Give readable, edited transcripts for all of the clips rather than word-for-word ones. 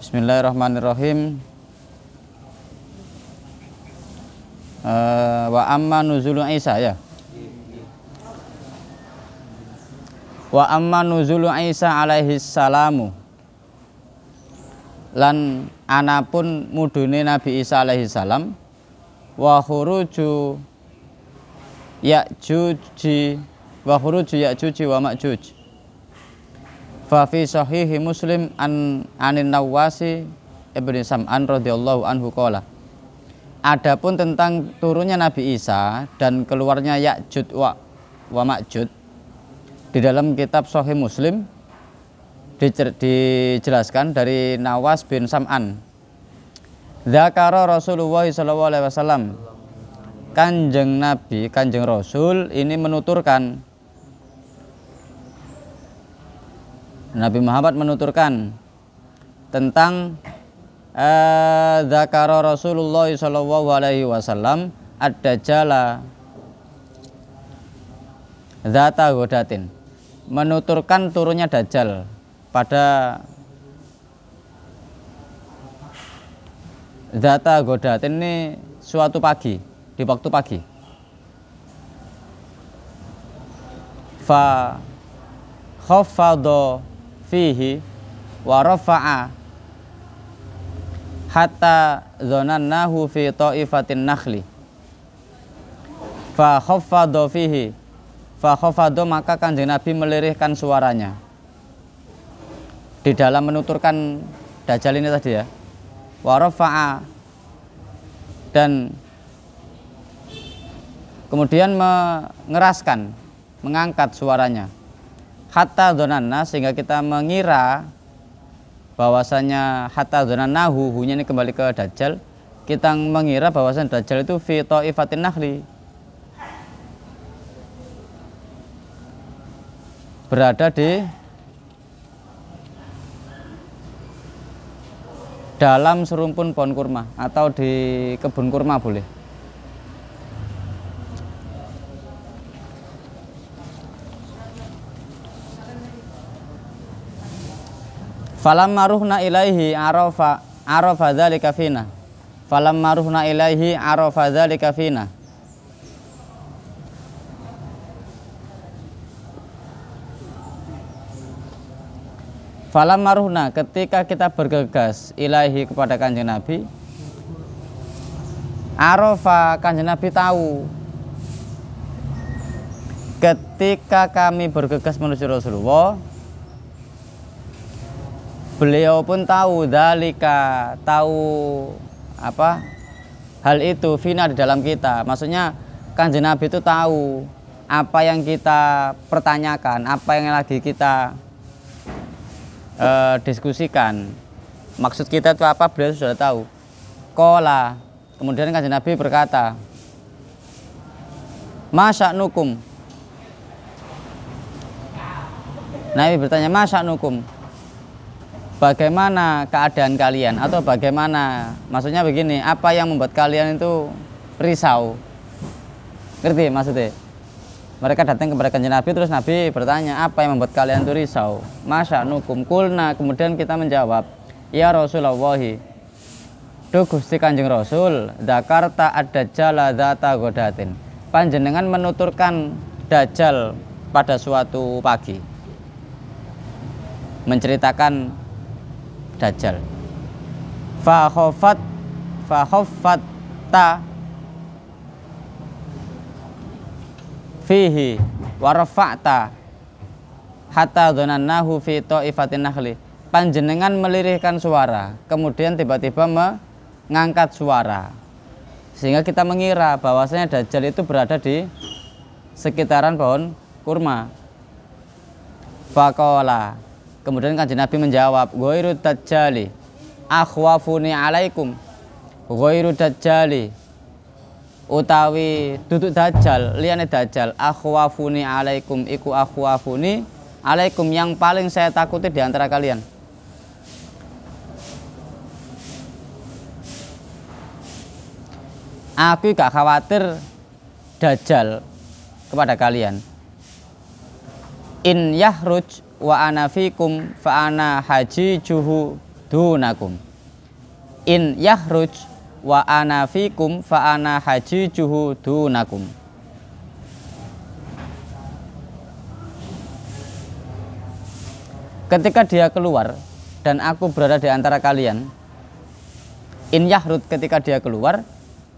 Bismillahirrahmanirrahim. Wa amma nuzulu Isa ya. Wa amma nuzulu Isa alaihi salamu. Lan anapun mudune Nabi Isa alaihi salam wa khuruju Ya'juj wa Ma'juj. Fa fi sahihi Muslim anin Nawasi ibni Sam'an radhiyallahu anhu qala. Adapun tentang turunnya Nabi Isa dan keluarnya Ya'juj wa Ma'juj di dalam kitab Sahih Muslim dijelaskan dari Nawas bin Sam'an. Dzakara Rasulullah sallallahu alaihi wasallam. Kanjeng Nabi, Kanjeng Rasul ini menuturkan, Nabi Muhammad menuturkan tentang dzakara Rasulullah sallallahu alaihi wasallam ad-dajjala dzata godatin, menuturkan turunnya Dajjal pada dzata godatin ini suatu pagi, di waktu pagi. Fa khaffadha fihi wa rafa'a hatta dzanannahu fi ta'ifatin nakhli. Fa khaffadha fihi, fa khaffadha maka Kanjeng Nabi melirihkan suaranya di dalam menuturkan Dajjal ini tadi ya. Wa rafa'a, dan kemudian mengeraskan, mengangkat suaranya. Hatta dzananna, sehingga kita mengira bahwasanya hatta dzanannahu, hunya ini kembali ke Dajjal, kita mengira bahwasanya Dajjal itu fi ta'ifatin nakhli, berada di dalam serumpun pohon kurma atau di kebun kurma boleh. Falamma ruhna ilaihi arafa dzalika fina. Falamma ruhna ilaihi arafa dzalika fina. Falamma ruhna, ketika kita bergegas ilaihi kepada Kanjeng Nabi, arafa, Kanjeng Nabi tahu. Ketika kami bergegas menuju Rasulullah, beliau pun tahu dzalika, tahu apa hal itu fina di dalam kita. Maksudnya Kanjeng Nabi itu tahu apa yang kita pertanyakan, apa yang lagi kita diskusikan. Maksud kita itu apa, beliau sudah tahu. Qala, kemudian Kanjeng Nabi berkata, masya'nukum. Nabi bertanya, masya'nukum, bagaimana keadaan kalian, atau bagaimana, maksudnya begini, apa yang membuat kalian itu risau? Ngerti maksudnya? Mereka datang kepada Kanjeng Nabi, terus Nabi bertanya, apa yang membuat kalian itu risau? Masya'nukum kulna, kemudian kita menjawab, ya Rasulullahi, duh Gusti Kanjeng Rasul, dzakarta ad-dajjala dzata godatin, panjenengan menuturkan Dajjal pada suatu pagi, menceritakan Dajjal. Fa khaffatta fihi wa rafa'ta hatta dzanannahu fi ta'ifatin nakhli, panjenengan melirihkan suara, kemudian tiba-tiba mengangkat suara, sehingga kita mengira bahwasanya Dajjal itu berada di sekitaran pohon kurma. Faqala, kemudian Kanjeng Nabi menjawab, ghairu dajjali akhwafuni alaikum, ghairu dajjali, utawi duduk Dajjal, liyane Dajjal, akhwafuni alaikum, iku akhwafuni alaikum, yang paling saya takuti di antara kalian. Aku gak khawatir Dajjal kepada kalian. In yahruj wa ana fikum fa ana hajijuhu dunakum. In yahruj wa ana fikum fa ana hajijuhu dunakum. Ketika dia keluar dan aku berada di antara kalian, in yahrud ketika dia keluar,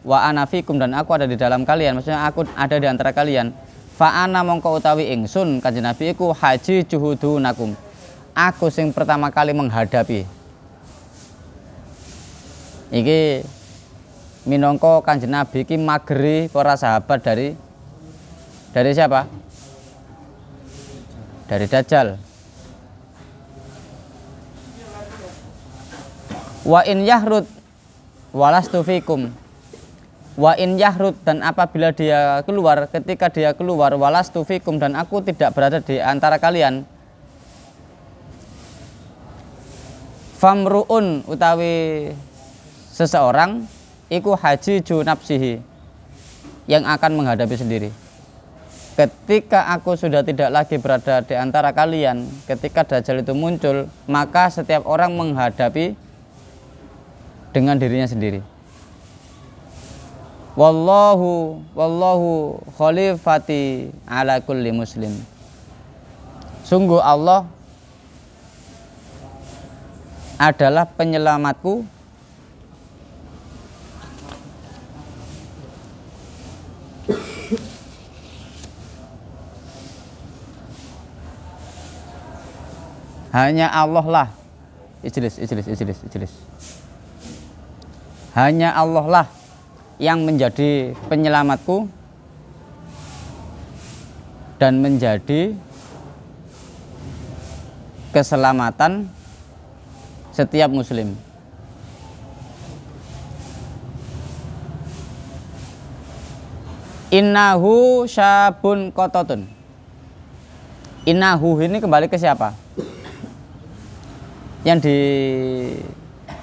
wa ana fikum dan aku ada di dalam kalian, maksudnya aku ada di antara kalian, fa ana mongko utawi ingsun kanjeng Nabi iku hajijuhu dunakum. Aku sing pertama kali menghadapi. Iki minangka kanjeng Nabi iki mageri para sahabat dari siapa? Dari Dajjal. Wa in yahrud walastu fikum. Wa in yahrud dan apabila dia keluar, ketika dia keluar walastu fikum dan aku tidak berada di antara kalian. Famruun utawi seseorang iku hajiju nafsihi yang akan menghadapi sendiri. Ketika aku sudah tidak lagi berada di antara kalian, ketika Dajjal itu muncul, maka setiap orang menghadapi dengan dirinya sendiri. Wallahu khalifati ala kulli muslim. Sungguh Allah adalah penyelamatku hanya Allah lah. Ijlis. Hanya Allah lah yang menjadi penyelamatku dan menjadi keselamatan setiap muslim. Innahu syabun qototun. Innahu ini kembali ke siapa? Yang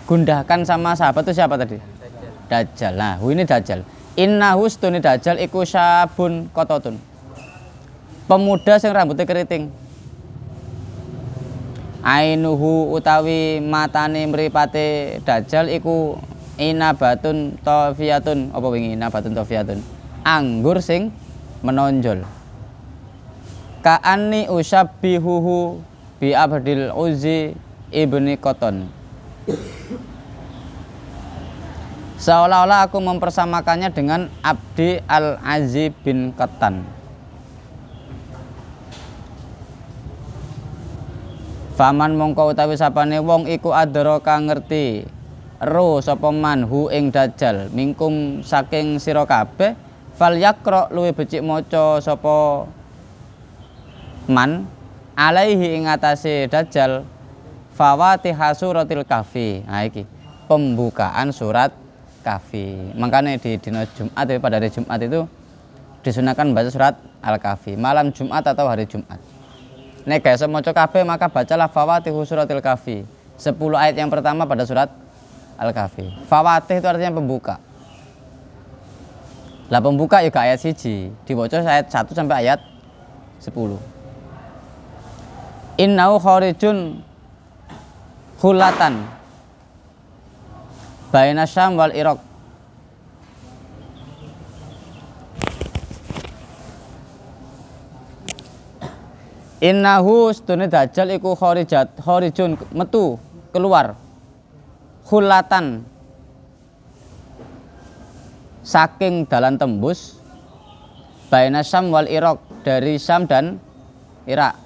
digundahkan sama sahabat itu siapa tadi? Dajjal. Nah, ini Dajjal. Innahu stuni Dajjal iku syabun qototun. Pemuda sing rambutnya keriting. Ainuhu utawi matane mripate Dajjal iku inabatun tofiyatun. Apa wingi inabatun tofiyatun? Anggur sing menonjol. Ka'anni usabbihuhu bi abdil uzi ibni Qoton. Seolah-olah aku mempersamakannya dengan Abdi al-Azi bin Qattan. Faman mongko utawi sapane wong iku adara kang ngerti ro sapa man hu ing Dajjal mingkum saking sira kabeh fal yakra luwih becik maca sapa man alaihi ing atase Dajjal Fawatihah suratil Kahfi. Nah iki pembukaan surat Kahfi. Makanya di dina Jumat, pada hari Jumat itu disunahkan baca surat Al-Kahfi malam Jumat atau hari Jumat. Nek gak iso maca kabeh maka bacalah Fawatihah suratil Kahfi. 10 ayat yang pertama pada surat Al-Kahfi. Fawatih itu artinya pembuka. Lah pembuka juga ayat 1, dibaca ayat 1 sampai ayat 10. Innahu kharijun khulatan baina Syam wal Iraq. Innahu stune Dajjal iku kharijun metu keluar khulatan saking dalan tembus baina Syam wal Iraq dari Syam dan Irak.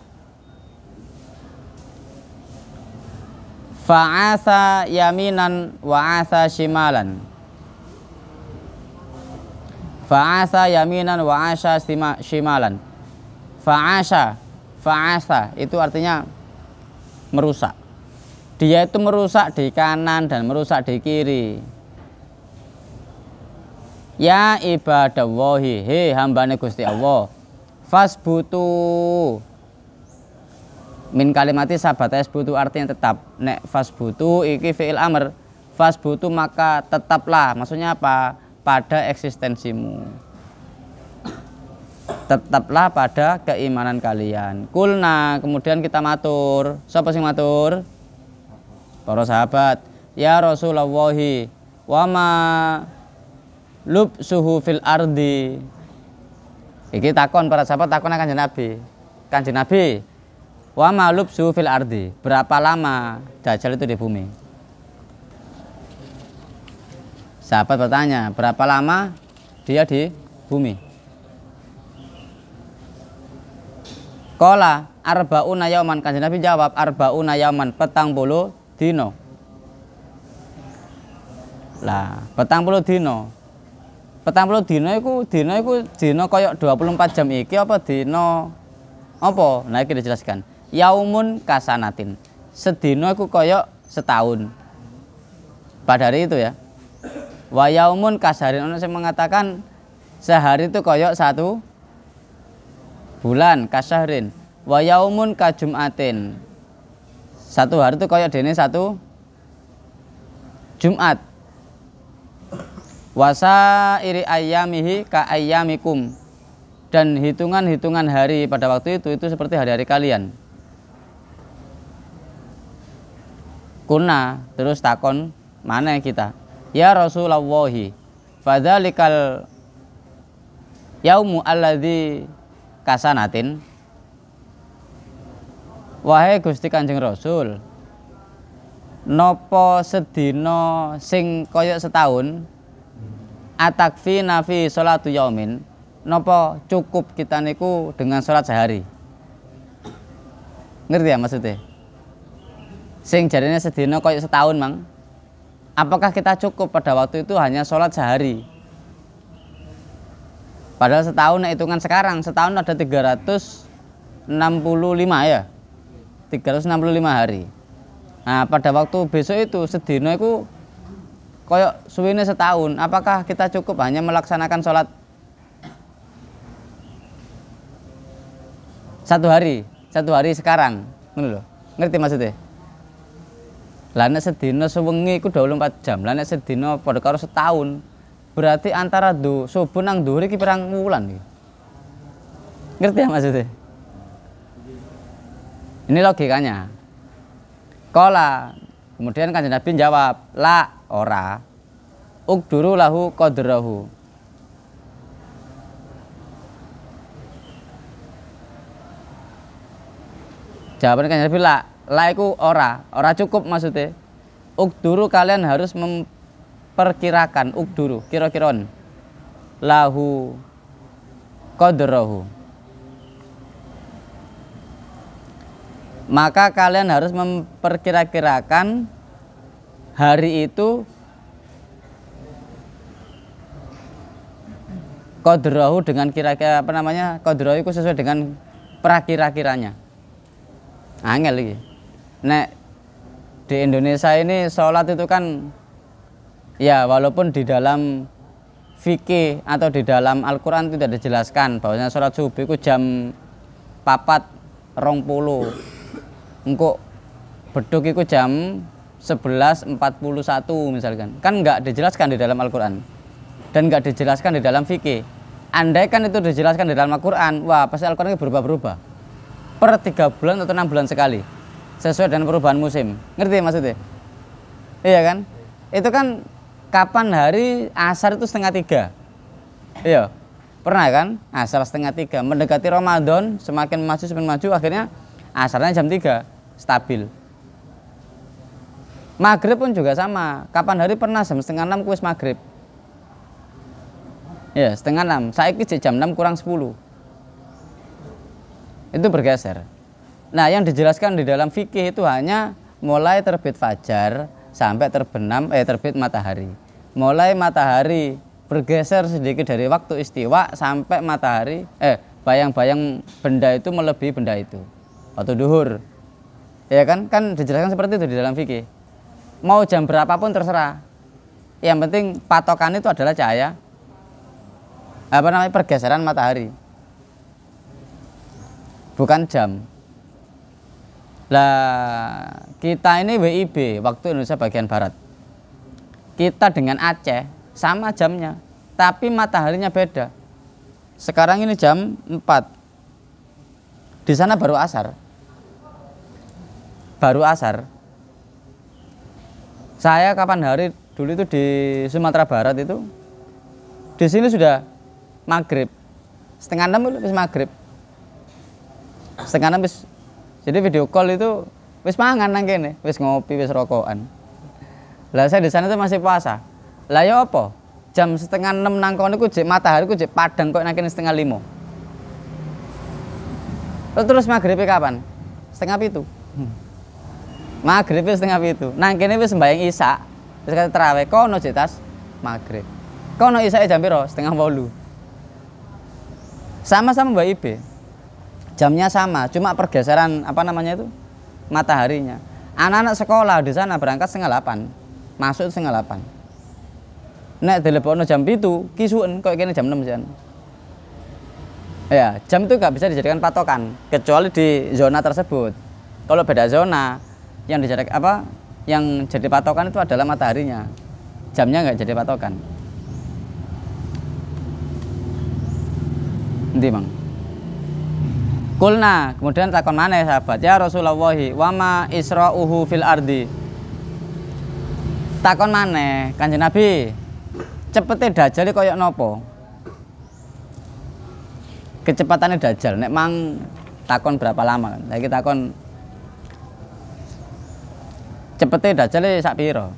Fa'asa yaminan wa'asa shimalan. Fa'asa yaminan wa'asa shimalan. Fa'asa itu artinya merusak. Dia itu merusak di kanan dan merusak di kiri. Ya ibadallahi, he hambane Gusti Allah. Fasbutu. Min kalimati sabata yasbutu artinya tetap. Nek fasbutu iki fi'il amr. Fasbutu maka tetaplah. Maksudnya apa? Pada eksistensimu. Tetaplah pada keimanan kalian. Kulna, kemudian kita matur. Siapa sing matur? para sahabat, ya Rasulullahi wa ma lubsuhu fil ardi. Iki takon para sahabat, takon Kanjeng Nabi. Kanjeng Nabi, wa ma lubsuhu fil ardi, berapa lama Dajjal itu di bumi? Sahabat bertanya, berapa lama dia di bumi? Qala arba'una yauman, Kanjeng Nabi jawab, arba'una yauman, 40 dino. Lah, 40 dino. 40 dino iku dino koyok 24 jam iki apa dino apa? Nah iki dijelaskan. Yaumun kasanatin. Sedino iku koyok setahun. Pada hari itu ya. Wa yaumun kasarin. Ono sing mengatakan sehari itu koyok 1 bulan kasahrin. Wa yaumun kajumatin. 1 hari itu koyok dene 1 Jumat. Wasa iri ayamihi ka ayamikum, dan hitungan-hitungan hari pada waktu itu seperti hari-hari kalian. Kuna terus takon mana kita? Ya Rasulullahi, fadzalikal yaumu alladzi kasanatin. Wahai Gusti Kanjeng Rasul, nopo sedina sing koyok setahun? Atakfi nafi sholatu yaumin, nopo cukup kita niku dengan sholat sehari? Ngerti ya maksudnya? Sing jadinya sedina koyok setahun mang, apakah kita cukup pada waktu itu hanya sholat sehari? Padahal setahun hitungan sekarang, setahun ada 365 ya, 365 hari. Nah pada waktu besok itu sedina itu koyok suwine setahun, apakah kita cukup hanya melaksanakan sholat 1 hari sekarang? Ngerti maksudnya? Lah nek sedina sewengi iku 24 jam, lah nek sedina padha karo setahun, berarti antara subuh nang dhuwur iki pirang wulan iki. Ngerti ya maksudnya? Ini logikanya. Qala, kemudian Kanjeng Nabi jawab, la ora, ukduru lahu qadrahu. Jawaban Kanjeng Nabi, la iku ora cukup maksudnya. Ukduru, kalian harus memperkirakan, ukduru kira-kiron, lahu qadrahu. Maka kalian harus memperkira-kirakan hari itu qadrahu dengan kira-kira qadrahu itu sesuai dengan prakira-kiranya. Angel iki. Nek di Indonesia ini sholat itu kan ya walaupun di dalam fikih atau di dalam Al-Quran tidak dijelaskan bahwasanya sholat subuh itu jam 4.20, engko beduk itu jam 11.41 misalkan, kan nggak dijelaskan di dalam Al-Quran dan nggak dijelaskan di dalam fikih. Andai kan itu dijelaskan di dalam Al-Quran, wah pasti Al-Quran ini berubah-berubah per 3 bulan atau 6 bulan sekali sesuai dengan perubahan musim. Ngerti maksudnya? Iya kan? Itu kan kapan hari asar itu 2:30. Iya, pernah kan? Asar 2:30, mendekati Ramadan semakin maju akhirnya asarnya jam 3 stabil. Maghrib pun juga sama. Kapan hari pernah jam 5:30 kuis maghrib. Ya 5:30. Saiki jam 6 kurang 10. Itu bergeser. Nah yang dijelaskan di dalam fikih itu hanya mulai terbit fajar sampai terbit matahari. Mulai matahari bergeser sedikit dari waktu istiwa sampai matahari bayang-bayang benda itu melebihi benda itu waktu duhur. Ya kan dijelaskan seperti itu di dalam fikih. Mau jam berapapun terserah, yang penting patokan itu adalah cahaya pergeseran matahari, bukan jam. Lah kita ini WIB, waktu Indonesia bagian barat, kita dengan Aceh sama jamnya tapi mataharinya beda. Sekarang ini jam 4, di sana baru asar. Saya kapan hari dulu itu di Sumatera Barat itu, di sini sudah maghrib, 5:30 wis maghrib, 5:30 wis. Jadi video call itu wis mangan nang kene, wis ngopi, wis rokokan. Lah saya di sana itu masih puasa. Lah ya apa? Jam 5:30 nang kono iku jek matahari ku jek padang kok nang kene 4:30. Terus maghribnya kapan? 6:30. Maghribnya 6:30. Nang kene wis sembahyang isya. Wis kate tarawih kono jek tas maghrib. Kono isya jam piro? 7:30. Sama-sama Mbak Ibe. Jamnya sama, cuma pergeseran apa namanya itu? Mataharinya. Anak-anak sekolah di sana berangkat 7:30. Masuk 7:30. Nek dilebokno jam 7, kisuken kok kene jam 6 jan. Ya, jam itu nggak bisa dijadikan patokan kecuali di zona tersebut. Kalau beda zona, yang dijadikan apa? Yang jadi patokan itu adalah mataharinya. Jamnya nggak jadi patokan. Nanti bang. Kulna, kemudian takon mana ya sahabat? Ya Rasulullah, wama isra'uhu fil ardi. Takon mana, Kanjeng Nabi? Cepete Dajjal koyok nopo? Kecepatannya Dajjal, nek mang takon berapa lama kan? Lagi takon cepetnya Dajjal sak piro?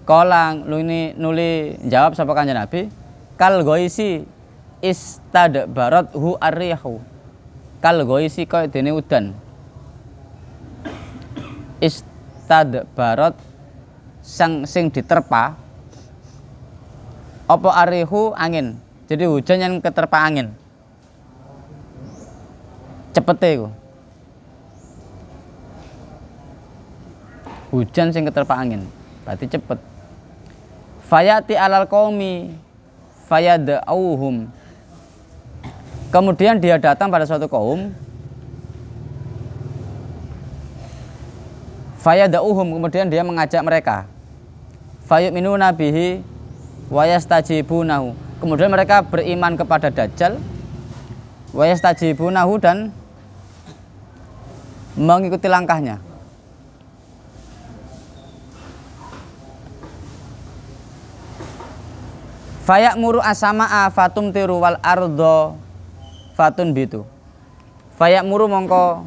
Kolang lu ini nuli jawab sapa Kanjeng Nabi? Kal goisi istadbarat hu arrihu. Kal goisi koyo dene udan. Istadbarat sing diterpa apa arrihu angin. Jadi hujan yang keterpa angin. Cepete iku. Hujan sing keterpa angin, berarti cepet. Fayati alal qaumi fayad'uhum. Kemudian dia datang pada suatu kaum. Fayad'uhum, kemudian dia mengajak mereka. Fayu'minuna bihi wa yastajibunahu. Kemudian mereka beriman kepada Dajjal. Wa yastajibunahu dan mengikuti langkahnya. Fayamuru as-samaa fatumtiru wal ardo fatun bitu. Fayamuru mongko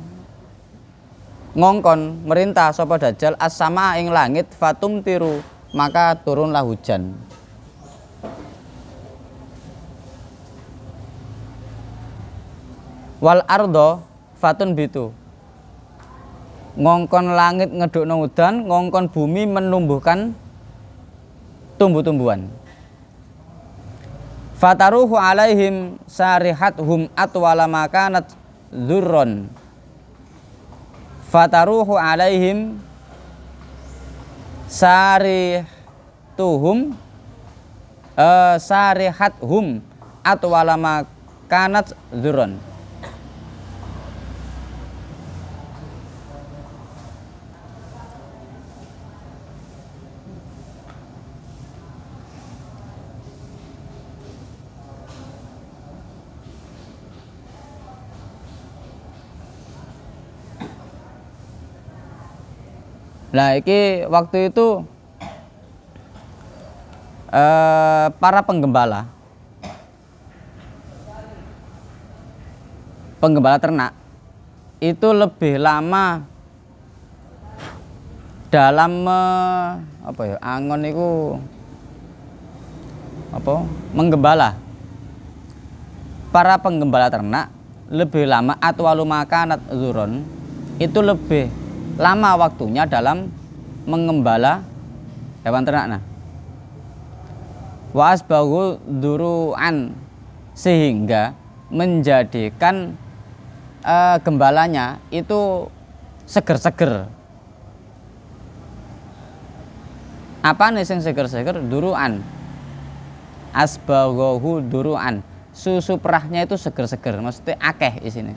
ngongkon merintah sapa Dajjal as-samaa ing langit fatumtiru maka turunlah hujan. Wal ardo fatun bitu. Ngongkon langit ngedukno udan, ngongkon bumi menumbuhkan tumbuh-tumbuhan. Fataruhu alaihim sarihathum atwala makanat dzurron. Fataruhu alaihim sarihathum atwala makanat dzurron. Nah, iki waktu itu para penggembala ternak itu lebih lama dalam angon itu menggembala. Para penggembala ternak lebih lama atwalu makanat dzurron, itu lebih lama waktunya dalam mengembala hewan ternak. Wa asbahu duru'an, sehingga menjadikan gembalanya itu seger-seger. Apa nih sing seger-seger? Duru'an. Asbahu duru'an. Susu perahnya itu seger-seger, maksudnya akeh isine.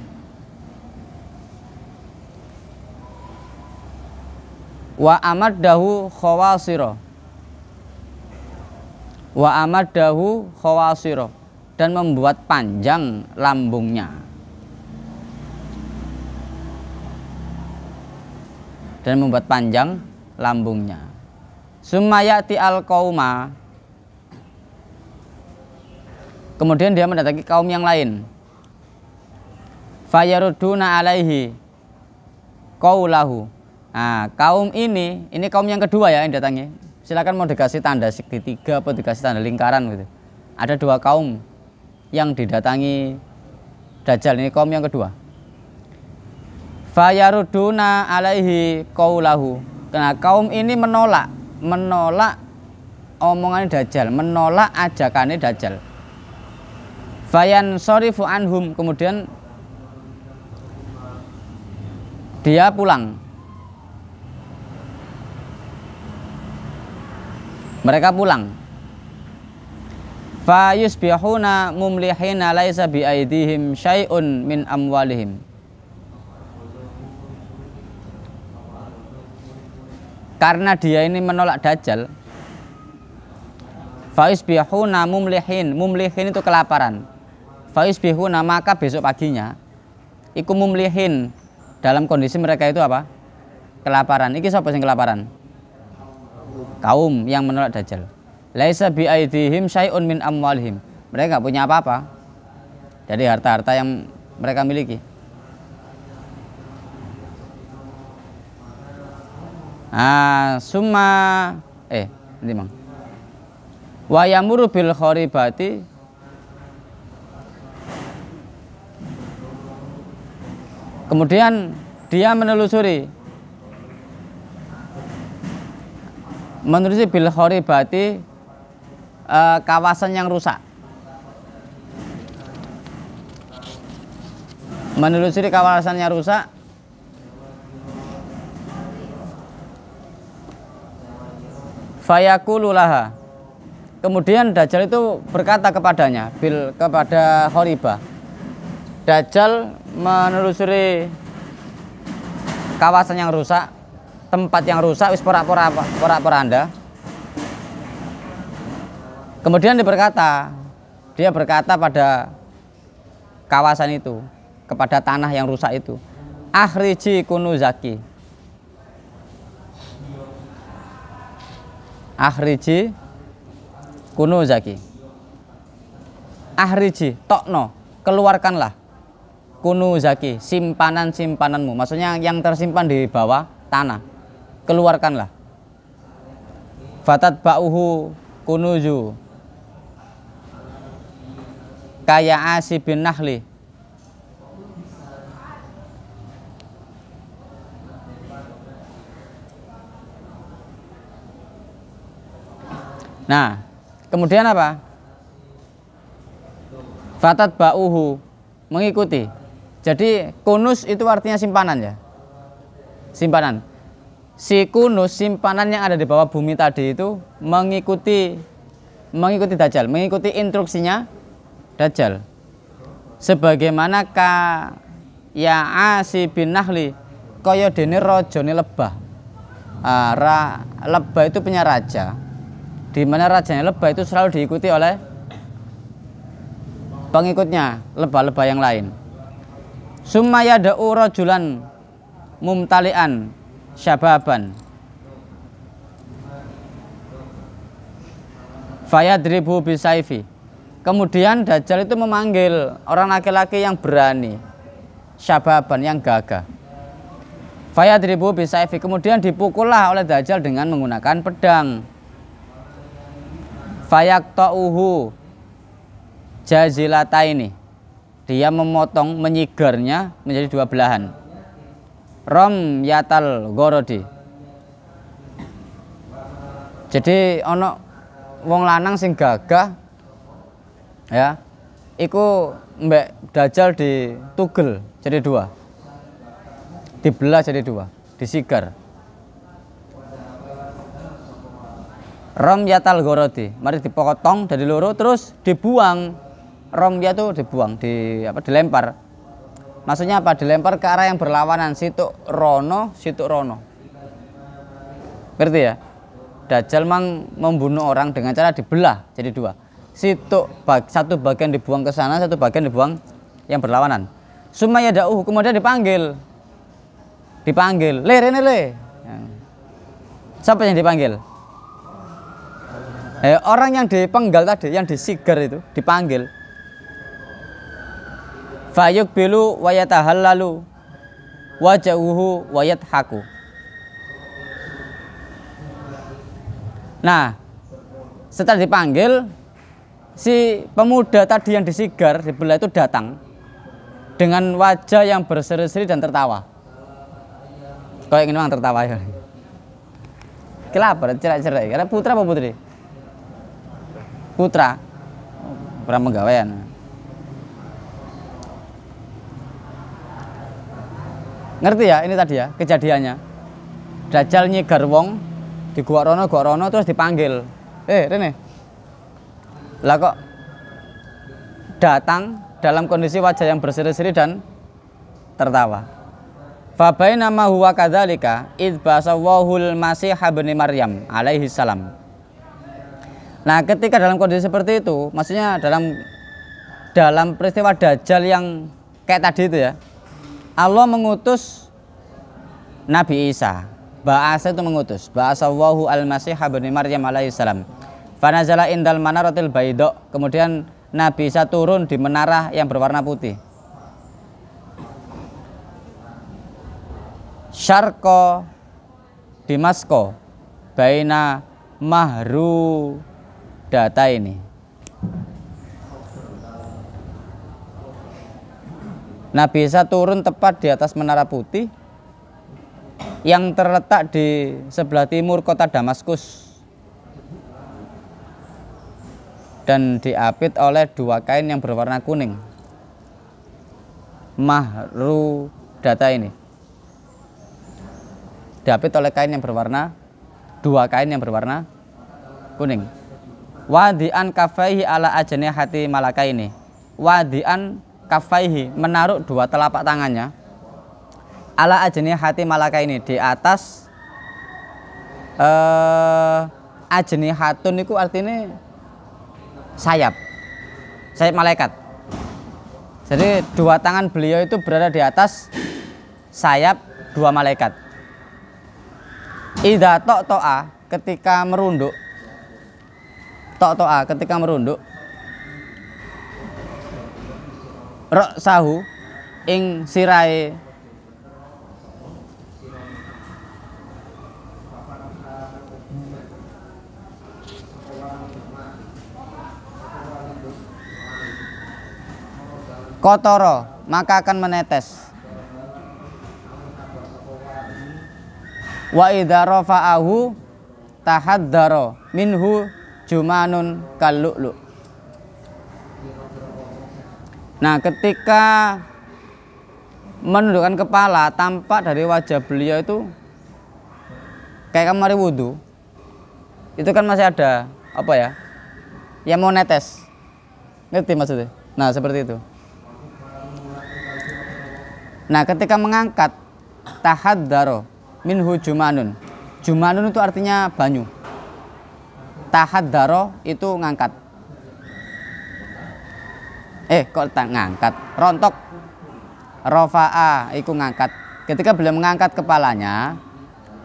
Wa amaddahu khawasira. Wa amaddahu khawasira, dan membuat panjang lambungnya. Dan membuat panjang lambungnya. Summa ya'ti al-qauma, kemudian dia mendatangi kaum yang lain. Fayaruduna alaihi qaulahu. Nah, kaum ini kaum yang kedua ya yang datangi. Silakan mau dikasih tanda segitiga atau dikasih tanda lingkaran gitu. Ada dua kaum yang didatangi Dajjal, ini kaum yang kedua. Fayaruduna alaihi qaulahu. Karena kaum ini menolak omongan Dajjal, menolak ajakannya Dajjal. Fayan shorifu anhum, kemudian dia pulang. Mereka pulang. Fa yusbihuna mumlihina laisa bi aidihim syai'un min amwalihim. Karena dia ini menolak Dajjal, fa yusbihuna mumlihin itu kelaparan. Fa yusbihuna, maka besok paginya iku mumlihin, dalam kondisi mereka itu apa? Kelaparan. Iki sapa sing kelaparan? Kaum yang menolak Dajjal. Laisa bi aidihim syai'un min amwalihim. Mereka nggak punya apa-apa dari harta-harta yang mereka miliki. Nanti mang. Wa yamuru bil kharibati, kemudian dia menelusuri bil kharibati, kawasan yang rusak. Menelusuri kawasan yang rusak. Fayaqulu laha, kemudian Dajjal itu berkata kepadanya, kepada Kharibah. Dajjal menelusuri kawasan yang rusak, tempat yang rusak, wis porak-poranda. Kemudian dia berkata pada kawasan itu, kepada tanah yang rusak itu, akhriji kunuzaki, akhriji kunuzaki, akhriji tokno, keluarkanlah, kunuzaki, simpanan-simpananmu, maksudnya yang tersimpan di bawah tanah, keluarkanlah. Fatat ba'uhu kunuzu kaya asibin nahli, nah kemudian apa? Fatat ba'uhu, mengikuti. Jadi kunus itu artinya simpanan ya, simpanan. Si kunus, simpanan yang ada di bawah bumi tadi itu mengikuti Dajjal, mengikuti instruksinya Dajjal. Sebagaimana ya asibin nahli, kaya dene rajane lebah. Lebah itu punya raja, di mana rajanya lebah itu selalu diikuti oleh pengikutnya, lebah-lebah yang lain. Summa yada'u rajulan mumtali'an syababan fayadribu bisaifi, kemudian Dajjal itu memanggil orang laki-laki yang berani, syababan, yang gagah. Fayadribu bisaifi, kemudian dipukullah oleh Dajjal dengan menggunakan pedang. Fayakta'uhu jazilataini, dia memotong, menyigarnya menjadi dua belahan. Rom yatal gorodi, jadi ono wong lanang sing gagah ya, iku mbek Dajjal ditugel jadi dua, dibelah jadi dua, disigar. Rom yatal gorodi, mari dipotong dari loro terus dibuang. Romya itu dibuang, dilempar. Maksudnya apa? Dilempar ke arah yang berlawanan, situ rono. Ngerti ya? Dajjal membunuh orang dengan cara dibelah jadi dua. Satu bagian dibuang ke sana, satu bagian dibuang yang berlawanan. Sumaya da'uhu, kemudian dipanggil. Le. Siapa yang dipanggil? Orang yang dipenggal tadi, yang disigar itu, dipanggil. Fayuk bilu wayatahallalu wajahuhu wayathaku. Nah, setelah dipanggil, si pemuda tadi yang disigar, dibelah itu datang dengan wajah yang berseri-seri dan tertawa. Kau ingin memang tertawa ya? Kenapa? Cerai-cerai. Karena putra apa putri? Putra. Putra pegawaian. Ngerti ya ini tadi ya kejadiannya. Dajjal nyigar wong di gua rono terus dipanggil. Rene. Lah kok datang dalam kondisi wajah yang berseri-seri dan tertawa. Fa bainama huwa kadzalika id basawahul masih ibnu Maryam alaihi salam. Nah, ketika dalam kondisi seperti itu, maksudnya dalam peristiwa Dajjal yang kayak tadi itu ya, Allah mengutus Nabi Isa. Ba'asa itu mengutus. Ba'asawahu al-masih ibnu Maryam alaihi salam. Fanazala indal manaratil baidha. Kemudian Nabi Isa turun di menara yang berwarna putih. Syarqa Dimasko baina mahru data ini. Nabi Isa turun tepat di atas menara putih yang terletak di sebelah timur kota Damaskus dan diapit oleh dua kain yang berwarna kuning. Mahru data ini diapit oleh dua kain yang berwarna kuning. Wadi'an kafaihi ala ajnihati malakaini. Wadi'an kafaihi menaruh dua telapak tangannya ala ajnihati malakaini di atas ajnihatun itu artinya sayap malaikat. Jadi dua tangan beliau itu berada di atas sayap dua malaikat. Idza to'a ketika merunduk. To'a ketika merunduk. Ra'sahu ing sirai kotoro maka akan menetes. Wa idza rafa'ahu tahaddara minhu jumanun kallu'lu. Nah, ketika menundukkan kepala, tampak dari wajah beliau itu kayak kamari wudhu. Itu kan masih ada apa ya? Yang mau netes. Ngerti maksudnya? Nah, seperti itu. Nah, ketika mengangkat tahaddara minhu jumanun. Jumanun itu artinya banyu. Tahaddara itu ngangkat. Kok tak ngangkat? Rontok. Rafa'a itu ngangkat. Ketika beliau mengangkat kepalanya,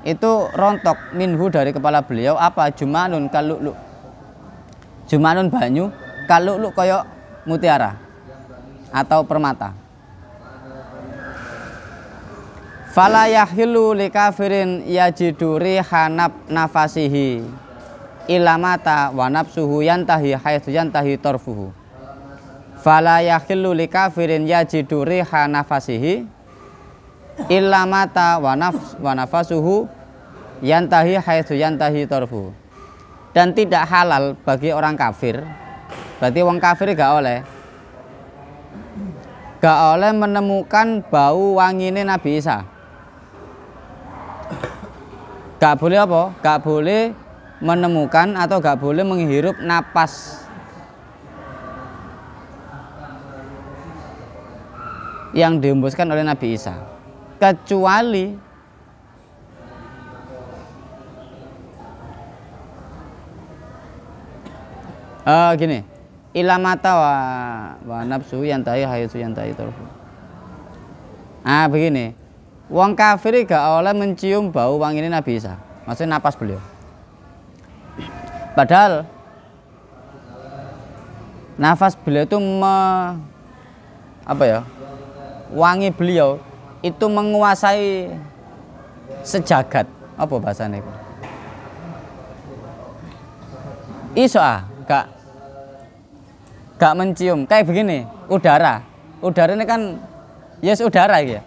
itu rontok minhu dari kepala beliau apa? Jumanun kallu'lu. Jumanun banyu, kallu'lu koyok mutiara atau permata. Fala yahilu likafirin yajidu rihanab nafasihi ilamata wa nafsuhu yantahi haitsu yantahi tarfuhu. Fala yahilu likafirin yajidu riha nafasihi ilamata wa nafasuhu yantahi haitsu yantahi tarfuhu. Dan tidak halal bagi orang kafir, berarti orang kafir gak oleh menemukan bau wangine Nabi Isa. Gak boleh apa? Gak boleh menemukan atau gak boleh menghirup napas yang dihembuskan oleh Nabi Isa, kecuali gini, ilamata wa nafsu yantahi haitsu yantahi tarfu. Begini, wong kafir gak oleh mencium bau wangi ini Nabi Isa, maksudnya napas beliau. Padahal nafas beliau itu wangi beliau itu menguasai sejagat. Apa bahasanya itu? Iso gak mencium kayak begini. Udara ini kan yes udara ya.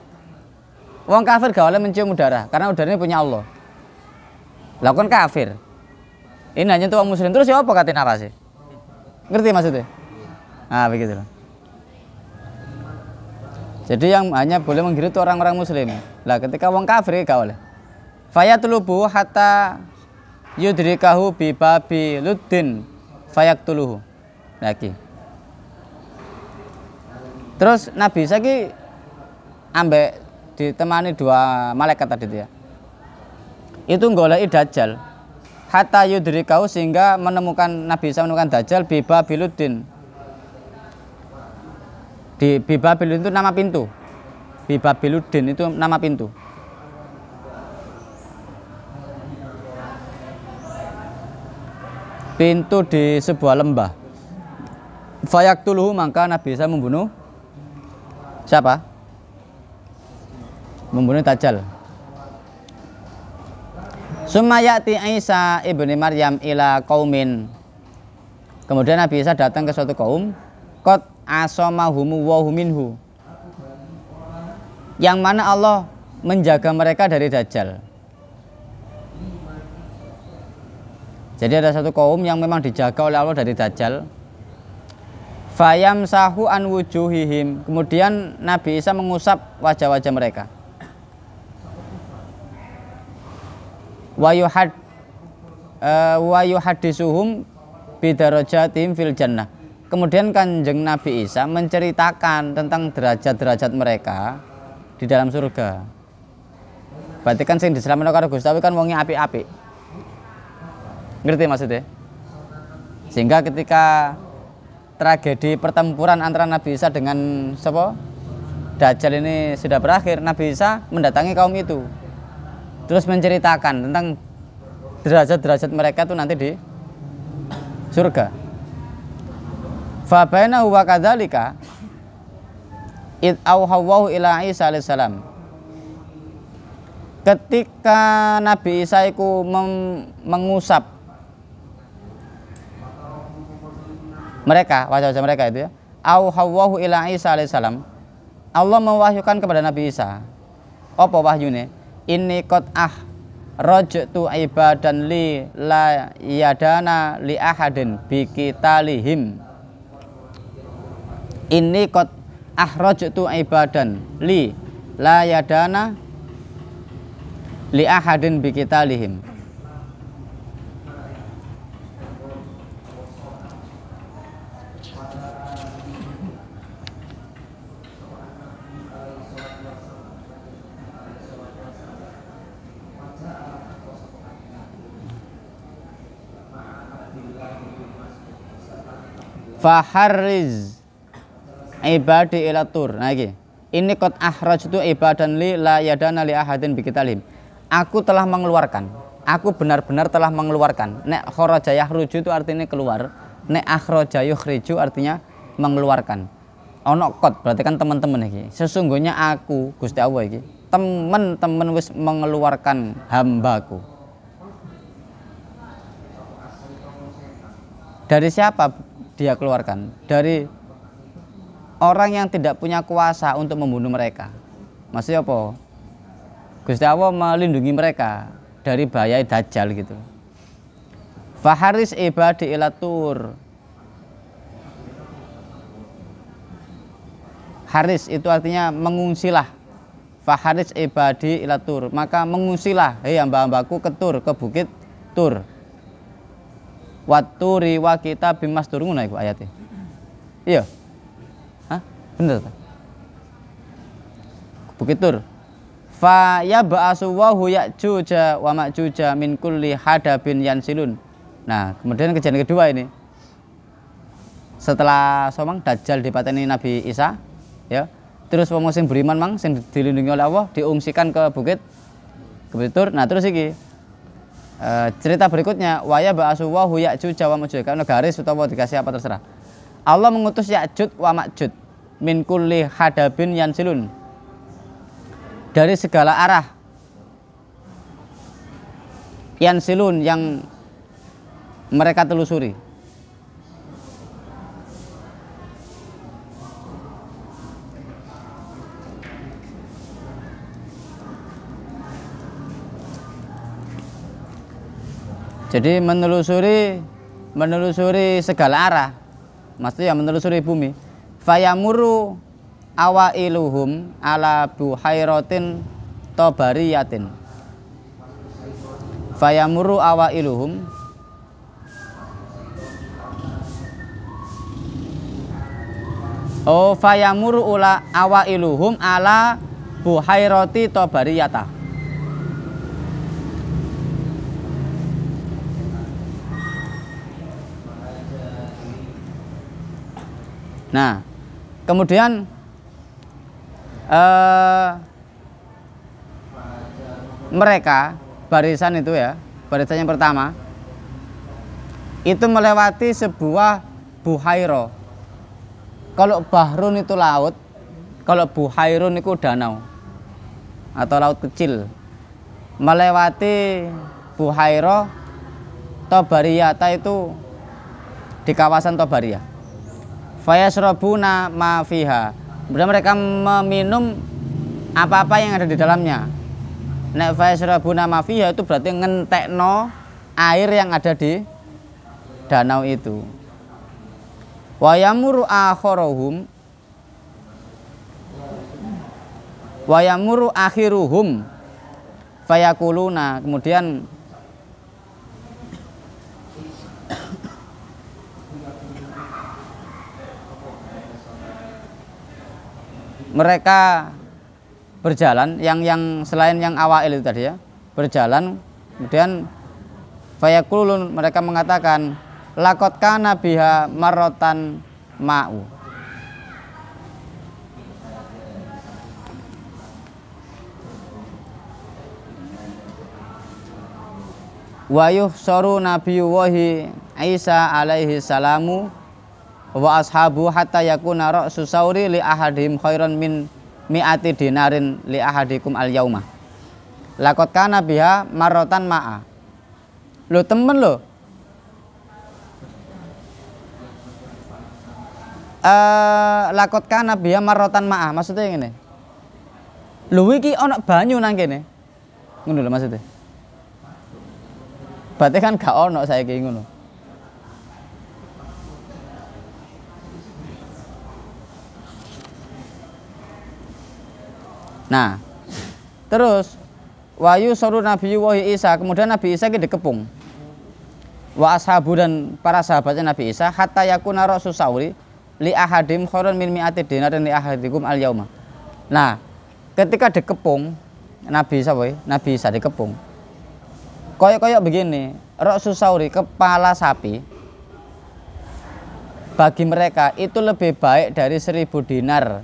Wong kafir gak boleh mencium udara karena udara ini punya Allah. Lakukan kafir. Ini hanya untuk orang muslim. Terus ya apa kata nafas sih? Ngerti maksudnya? Nah begitu. Jadi yang hanya boleh menghirup itu orang-orang muslim. Lah ketika wong kafir gak boleh. Fayatlubu hatta yudrikahu bi babi luddin fayaktuluhu. Lagi. Terus Nabi Isa ki ambek ditemani 2 malaikat tadi itu ya. Itu goleki Dajjal. Hatta yudrikahu sehingga Nabi Isa menemukan Dajjal bi babiluddin. Di Babilon itu nama pintu. Babiluddin itu nama pintu. Pintu di sebuah lembah. Fayaktuluhu maka Nabi Isa membunuh siapa? Membunuh Dajjal. Sumayati Isa ibni Maryam ila qaumin. Kemudian Nabi Isa datang ke suatu kaum. Qad asamahumu wa minhu. Yang mana Allah menjaga mereka dari Dajjal. Jadi ada satu kaum yang memang dijaga oleh Allah dari Dajjal. Fayamsahu an wujuhihim. Kemudian Nabi Isa mengusap wajah-wajah mereka. Wa yuhaddisuhum bidarajatim fil jannah. Kemudian Kanjeng Nabi Isa menceritakan tentang derajat-derajat mereka di dalam surga. Berarti kan sing diselametno karo Gusti Allah kan wonge apik-apik. Ngerti maksudnya? Sehingga ketika tragedi pertempuran antara Nabi Isa dengan siapa? Dajjal ini sudah berakhir, Nabi Isa mendatangi kaum itu. Terus menceritakan tentang derajat-derajat mereka itu nanti di surga. Fa bainahu wa kadzalika id auhawahu ila Isa alaihissalam. Ketika Nabi Isa itu mengusap mereka, wajah-wajah mereka itu ya, auhawahu ila Isa alaihissalam, Allah mewahyukan kepada Nabi Isa. Apa wahyune? Inni qad rajtu ibadan li la yadana li ahadin biqitalihim. Inni qad rajtu ibadan li la yadana li ahadin biqitalihim. Faharriz ibadi ila tur. Nah iki. Ini qad akhrajtu ibadan li la yadana li ahadin biqitalim. Aku telah mengeluarkan. Aku benar-benar telah mengeluarkan. Nek kharaja yakhruju itu artinya keluar. Nek akhraja yukhriju artinya mengeluarkan. Ono qad berarti kan teman-teman iki. Sesungguhnya aku Gusti Allah iki, teman-teman wis mengeluarkan hambaku. Dari siapa dia keluarkan? Dari orang yang tidak punya kuasa untuk membunuh mereka. Maksudnya apa? Gusti Allah melindungi mereka dari bahaya Dajjal gitu. Faharis ibadi ila tur. Haris itu artinya mengungsilah. Faharis ibadi ila tur. Maka mengungsilah, hei hamba-hambaku ke Tur, ke bukit Tur. Waturi wa kita bimas turun iku ayatnya. Iya. Hah? Bener ta? Bukit Tur. Fa ya ba'asu wa hu ya'juja wa ma'juja min kulli hadabin yansilun. Nah, kemudian kejadian kedua ini. Setelah somang Dajjal dipateni Nabi Isa, ya. Terus wong sing beriman mang sing dilindungi oleh Allah diungsikan ke bukit Tur. Nah, terus iki cerita berikutnya waya ba'asu wa hu ya'juj wa ma'juj. Kalau garis utawa dikasih apa terserah. Allah mengutus Ya'juj wa Ma'juj min kulli hadabin yansilun, dari segala arah yansilun yang mereka telusuri. Jadi menelusuri segala arah, maksudnya menelusuri bumi. Fayamuru awailuhum ala buhairatin tabariyatin. Fayamuru awailuhum, fayamuru ula awailuhum ala buhairati tabariyata. Nah, kemudian mereka barisan itu ya, barisan yang pertama itu melewati sebuah buhairo. Kalau bahrun itu laut, kalau buhairun itu danau atau laut kecil. Melewati buhairo Tabariyata itu di kawasan Tabariyah. Fayasrabuna ma fiha. Kemudian mereka meminum apa-apa yang ada di dalamnya. Nek fayasrabuna ma fiha itu berarti ngentekno air yang ada di danau itu. Wa yamuru akhiruhum wa yamuru akhiruhum fayakuluna. Kemudian mereka berjalan, yang selain yang awail itu tadi ya, berjalan, kemudian fayakulun, mereka mengatakan laqad kana biha marratan ma'u. Wa yuhsaru nabiyullahi Isa alaihi salamu wa ashabu hatta yakuna ra'su sauri li ahadihim khairan min mi'ati dinarin li ahadikum al yauma. Laqad kana biha marratan ma'a. Lo temen lo. Laqad kana biha marratan ma'a. Maksudnya ngene. Lho iki ana banyu nang kene. Ngono lho maksudnya. Berarti kan gak ono saiki ngono. Nah, terus wayu soru Nabi Isa, kemudian Nabi Isa dikepung. Wa ashabu, dan para sahabatnya Nabi Isa, hatta yakuna ra'su sauri li ahadim khairan min mi'ati dinarin li ahadikum al yauma. Nah, ketika dikepung Nabi Isa dikepung. Koyok-koyok begini, ra'su sauri, kepala sapi, bagi mereka itu lebih baik dari 1000 dinar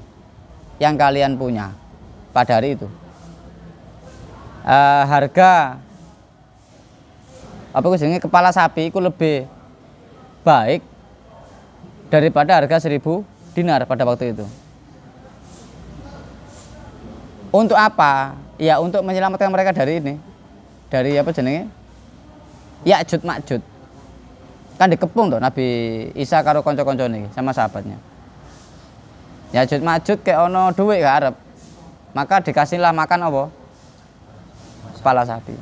yang kalian punya pada hari itu. Harga kepala sapi itu lebih baik daripada harga 1000 dinar pada waktu itu. Untuk apa? Ya untuk menyelamatkan mereka dari ini, dari apa jenenge, Ya'juj Ma'juj. Kan dikepung tuh Nabi Isa karo konco-konco nih sama sahabatnya. Ya'juj Ma'juj kayak ono duit gak arep, maka dikasihlah makan apa? Kepala sapi.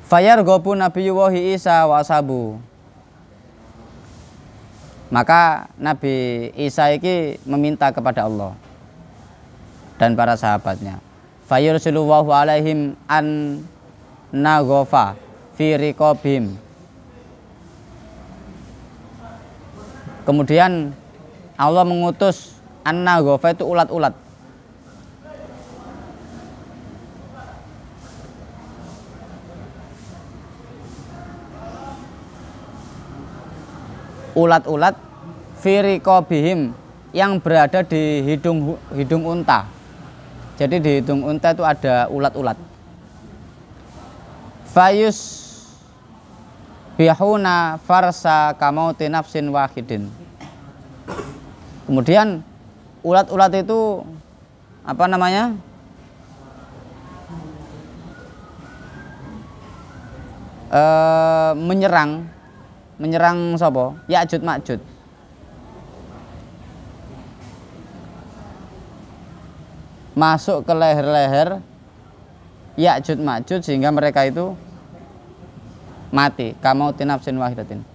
Fayarghabu nabiyullahi Isa wa ashabu. Maka Nabi Isa iki meminta kepada Allah dan para sahabatnya. Fayursilullahu alaihim an naghafa fi riqabihim. Kemudian Allah mengutus an-naghafa itu ulat-ulat. Ulat-ulat fi riqabihim, yang berada di hidung unta. Jadi di hidung unta itu ada ulat-ulat. bihuna farsa kamauti nafsin wahidin. Kemudian ulat-ulat itu apa namanya? Menyerang sapa? Ya'juj Ma'juj. Masuk ke leher-leher Ya'juj Ma'juj sehingga mereka itu mati. Kamauti nafsin wahidatin.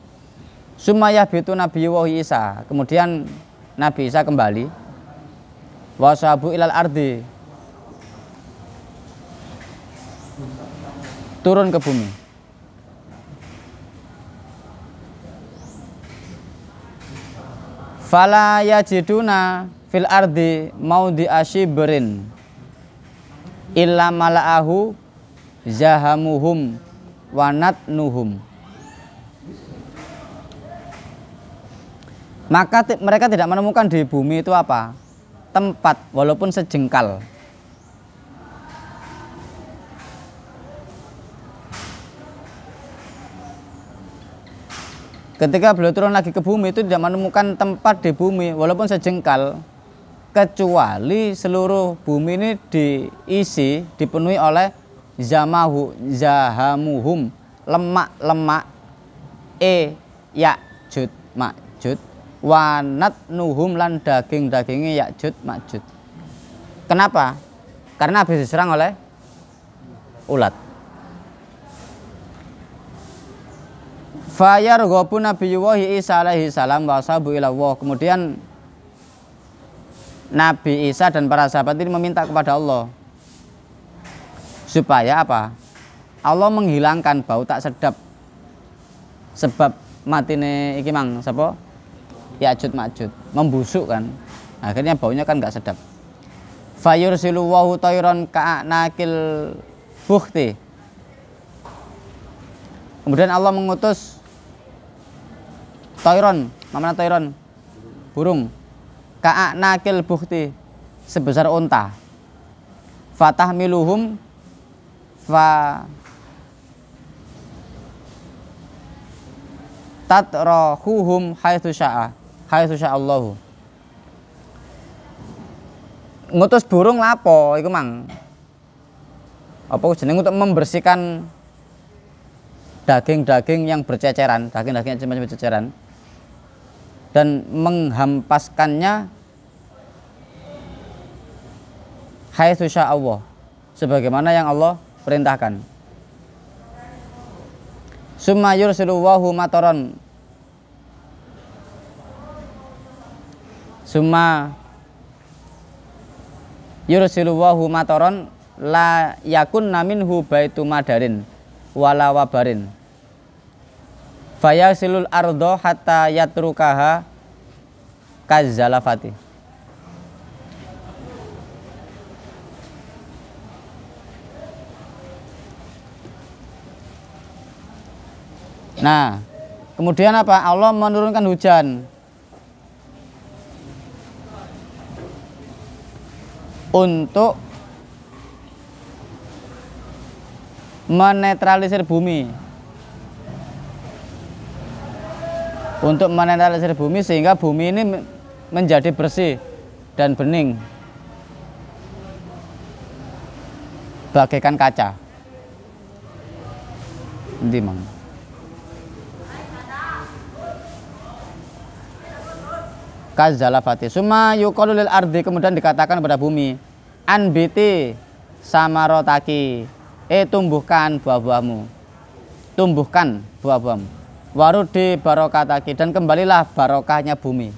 Sumayah bitu Nabi Isa. Kemudian Nabi Isa kembali. Wasabu ilal ardi. Turun ke bumi. Fala yajiduna fil ardi maudi ashibrin illa mala'ahu zahamuhum wanatnuhum. Maka mereka tidak menemukan di bumi itu apa? Tempat walaupun sejengkal. Ketika beliau turun lagi ke bumi itu tidak menemukan tempat di bumi walaupun sejengkal, kecuali seluruh bumi ini diisi, dipenuhi oleh zahamuhum, lemak-lemak Ya'juj Ma'juj, wanatnuhum lan daging-dagingnya Ya'juj Ma'juj. Kenapa? Karena habis diserang oleh ulat. Fayarghabu Nabiyullahi Isa alaihi salam wa ashabu ila Allah. Kemudian Nabi Isa dan para sahabat ini meminta kepada Allah supaya apa? Allah menghilangkan bau tak sedap. Sebab matine iki mang sapa? Ya'juj Ma'juj, membusuk kan. Akhirnya baunya kan enggak sedap. Fayursilu wahu tayran ka'nakil bukhti. Kemudian Allah mengutus Tayron, mana Tayron? Burung. Ka'nakil bukhti, sebesar unta. Fatahmiluhum fa tatrahuhum haitsu sya'allahu. Ngutus burung lapo iku mang? Apa jenenge untuk membersihkan daging-daging yang berceceran, daging-daging yang macam berceceran, dan menghampaskannya haitsu sya'allah, sebagaimana yang Allah perintahkan. Summa yursilu wahu mataron. Summa yursilu wahu mataron la yakunna minhu baitu madarin wala wabarin. Fayasilul ardo hatta yatrukaha kazzalafati. Nah, kemudian apa? Allah menurunkan hujan untuk menetralisir bumi. Untuk menetralisir bumi sehingga bumi ini menjadi bersih dan bening bagaikan kaca. Endi mang? Kazzalafati. Summa yuqalu lil ardi, kemudian dikatakan pada bumi, anbiti samarotaki, tumbuhkan buah-buahmu. Tumbuhkan buah-buahmu. Warudi barokataki, dan kembalilah barokahnya bumi.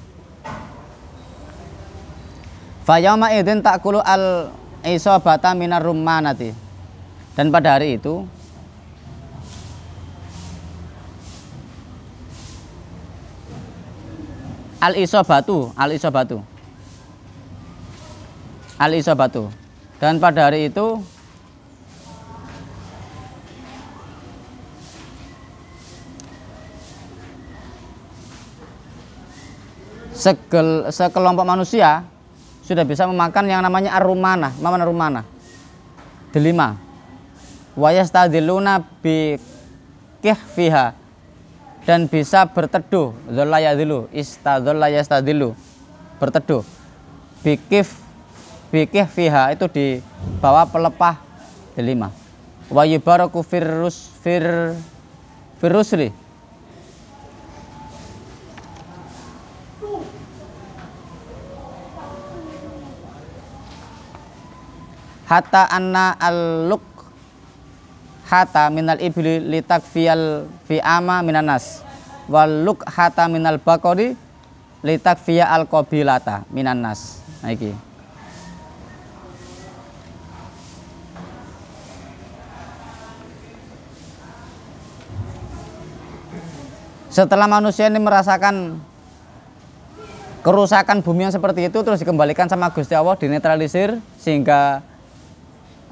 Fayama idin takulu al isobata minar rummanati, dan pada hari itu al isobatu, dan pada hari itu sekelompok manusia sudah bisa memakan yang namanya ar-rummanah, delima. Wa yastadilluna bi kihfiha dan bisa berteduh. Dhalla yadhillu, istadhalla yastadhillu, berteduh. Bikih fiha itu di bawah pelepah delima. Wa yubaraku firrusli, hatta anna al-luk hata minal ibli litakfiyal fi'ama minan nas wal luk hata minal bakori litakfiya al qabilata minan nas. Nah iki setelah manusia ini merasakan kerusakan bumi yang seperti itu, terus dikembalikan sama Gusti Allah, dinetralisir sehingga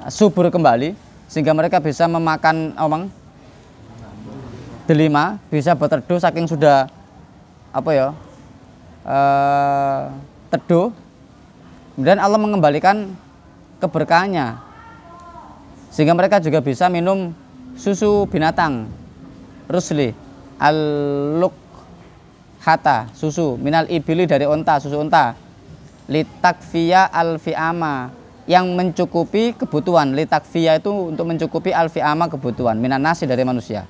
subur kembali, sehingga mereka bisa memakan delima, bisa berteduh saking sudah teduh. Kemudian Allah mengembalikan keberkahannya, sehingga mereka juga bisa minum susu binatang rusli al-luk hata, susu minal ibili dari onta, susu onta, litakfiya al-fi'ama, yang mencukupi kebutuhan. Litakfiya itu untuk mencukupi al-fi'ama, kebutuhan minan nasi dari manusia.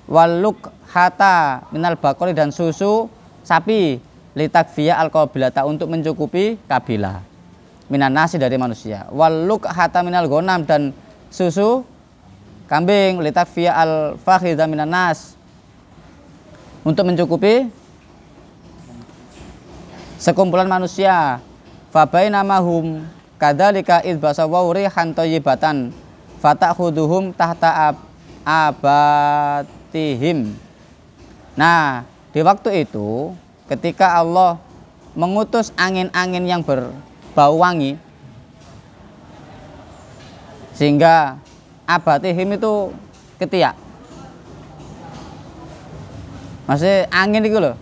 Waluk hata minal bakori, dan susu sapi, litakfiya al-qabilata, untuk mencukupi kabilah minan nasi dari manusia. Waluk hata minal gonam, dan susu kambing, litakfiya al-fakhidha minan nas, untuk mencukupi sekumpulan manusia. Fabainamahum kadzalika id basawuri hantoyibatan fatakhuduhum tahta abatihim. Nah, di waktu itu ketika Allah mengutus angin-angin yang berbau wangi, sehingga abatihim itu ketiak. Maksudnya angin itu loh,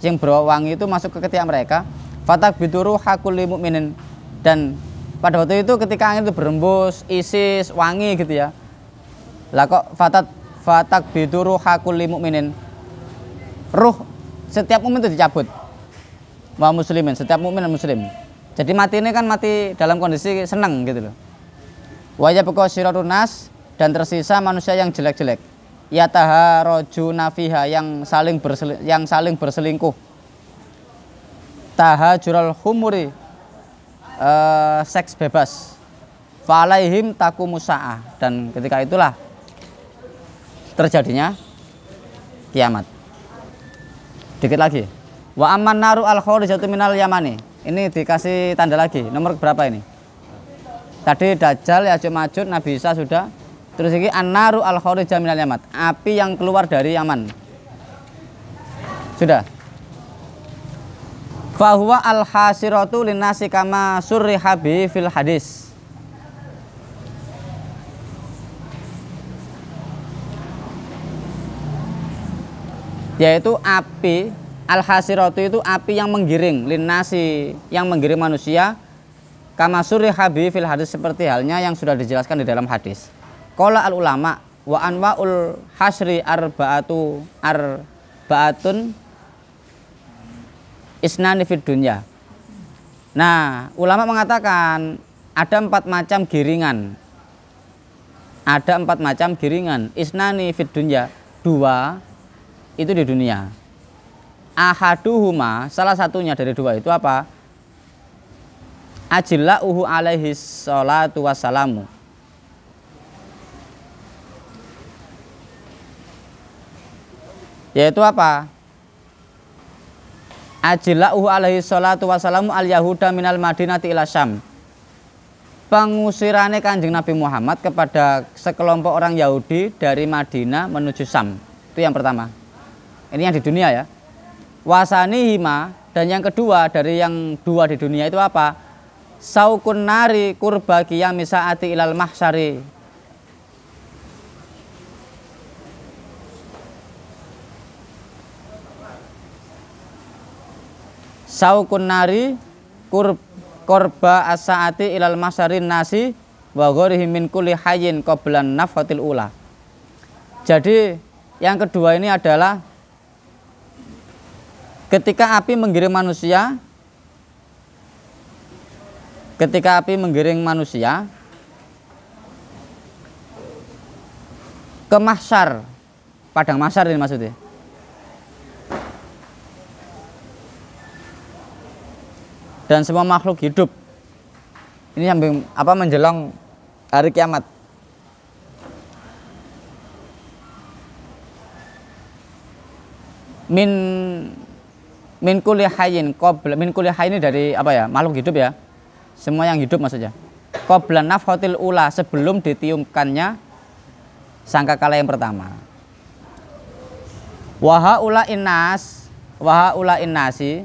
yang berwangi itu masuk ke ketiak mereka. Fatak biduru hakuli mukminin, dan pada waktu itu ketika angin itu berembus, isis, wangi gitu ya. Lah kok fatak biduru hakuli mukminin, ruh setiap mukmin itu dicabut. Wa muslimin, setiap mukmin dan muslim. Jadi mati ini kan mati dalam kondisi senang gitu loh. Wa yabqa syirarun nas, dan tersisa manusia yang jelek-jelek. Yataharajuna fiha, yang saling berselingkuh. Tahajurul humuri, seks bebas. Falaihim takumusa'ah, dan ketika itulah terjadinya kiamat. Dikit lagi. Wa amman naru al kharijatu minal yamani. Ini dikasih tanda lagi. Nomor berapa ini? Tadi Dajjal, Yajuj Majuj, Nabi Isa sudah. Terus ini an-naru al-kharija minal yaman, api yang keluar dari Yaman. Sudah. Fahuwa al-hasiratu linnasi kama surriha bi fil hadis. Yaitu api al-hasiratu, itu api yang menggiring, linnasi, yang menggiring manusia, kama surriha bi fil hadis, seperti halnya yang sudah dijelaskan di dalam hadis. Qala al ulama wa anwaul hasri arba'atun isnani fid dunya. Nah, ulama mengatakan ada 4 macam giringan. Ada 4 macam giringan. Isnani fid dunya, 2 itu di dunia. Ahaduhuma, salah satunya dari 2 itu apa? Ajilla'uhu alaihi sholatu wassalamu. Yaitu apa? Ajilla'uhu alaihi sholatu wassalamu al yahuda minal madinati ila syam. Pengusirannya Kanjeng Nabi Muhammad kepada sekelompok orang Yahudi dari Madinah menuju Syam. Itu yang pertama. Ini yang di dunia ya. Wasanihima, dan yang kedua dari yang 2 di dunia itu apa? Saukun nari kurba qiyami saati ilal mahsyari. Saukun nari korba as-saati ilal masarin nasi wa ghairihi min kulli hayyin qablan nafhatil ula. Jadi Yang kedua ini adalah ketika api menggiring manusia, ke mahsyar, padang mahsyar ini maksudnya. Dan semua makhluk hidup. Ini sampai menjelang hari kiamat. Min kulli hayyin qabla, min kulli hayyin ini dari makhluk hidup ya. Semua yang hidup maksudnya. Qabla nafhatil ula, sebelum ditiupkannya sangkakala yang pertama. Wa haula innasi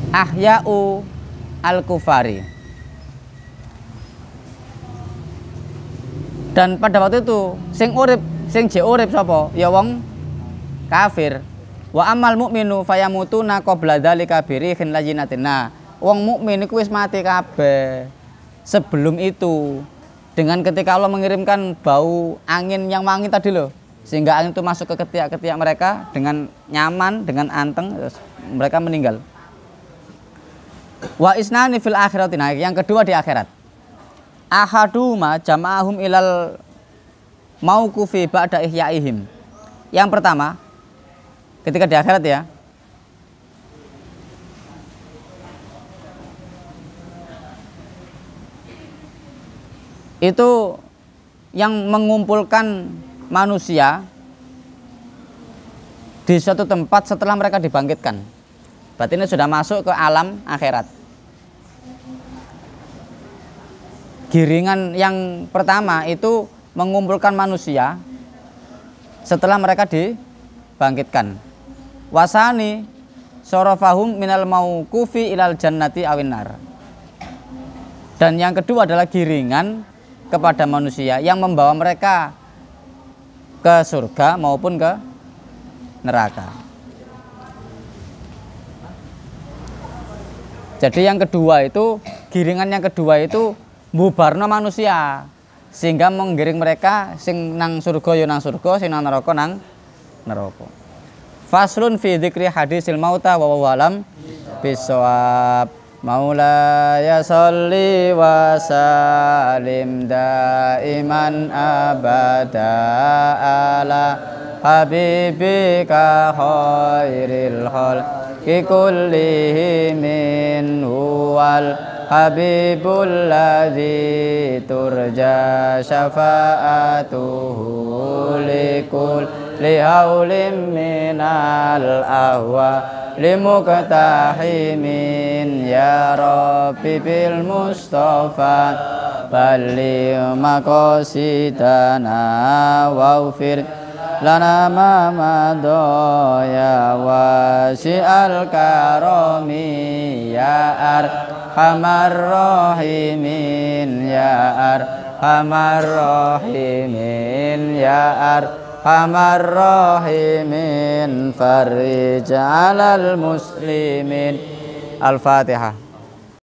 ahya'u al-kufari. Dan pada waktu itu sing urip sapa? Ya wong kafir. Wa amal mukminu fayamutuna qabla dzalika birihin lajinatin. Nah, wong mukmin iku wis mati kabeh sebelum itu, dengan ketika Allah mengirimkan bau angin yang wangi tadi loh, sehingga angin itu masuk ke ketiak-ketiak mereka dengan nyaman, dengan anteng, terus mereka meninggal. Wa isnani fil akhirat. Nah, yang kedua di akhirat. Ahaduma jama'ahum ilal mauqufi ba'da ihyaihim. Yang pertama, ketika di akhirat ya, itu yang mengumpulkan manusia di suatu tempat setelah mereka dibangkitkan. Berarti ini sudah masuk ke alam akhirat. Giringan yang pertama itu mengumpulkan manusia setelah mereka dibangkitkan. Wasani sorofahum minal mauqufi ilal jannati awinnar. Dan yang kedua adalah giringan kepada manusia yang membawa mereka ke surga maupun ke neraka. Jadi yang kedua itu, giringan yang kedua itu bubarno manusia, sehingga menggiring mereka sing nang surga yo nang surga, sing nang neraka nang neraka. Faslun fi dzikri hadisil mauta wa walam bisawab. Maulaya sholli wa salim daiman abada ala habibika khairil khalqi kullihim huwal habibul ladzi turja syafa'atuhu likul lihaulim minal ahwa limuktahimin ya Rabbi bil Mustafa balli maqasidana waghfir lana ma madaya wasi'al karami ya arhamar rahimin ya arhamar rahimin ya arhamar rahimin farij 'alal muslimin. Al-Fatihah.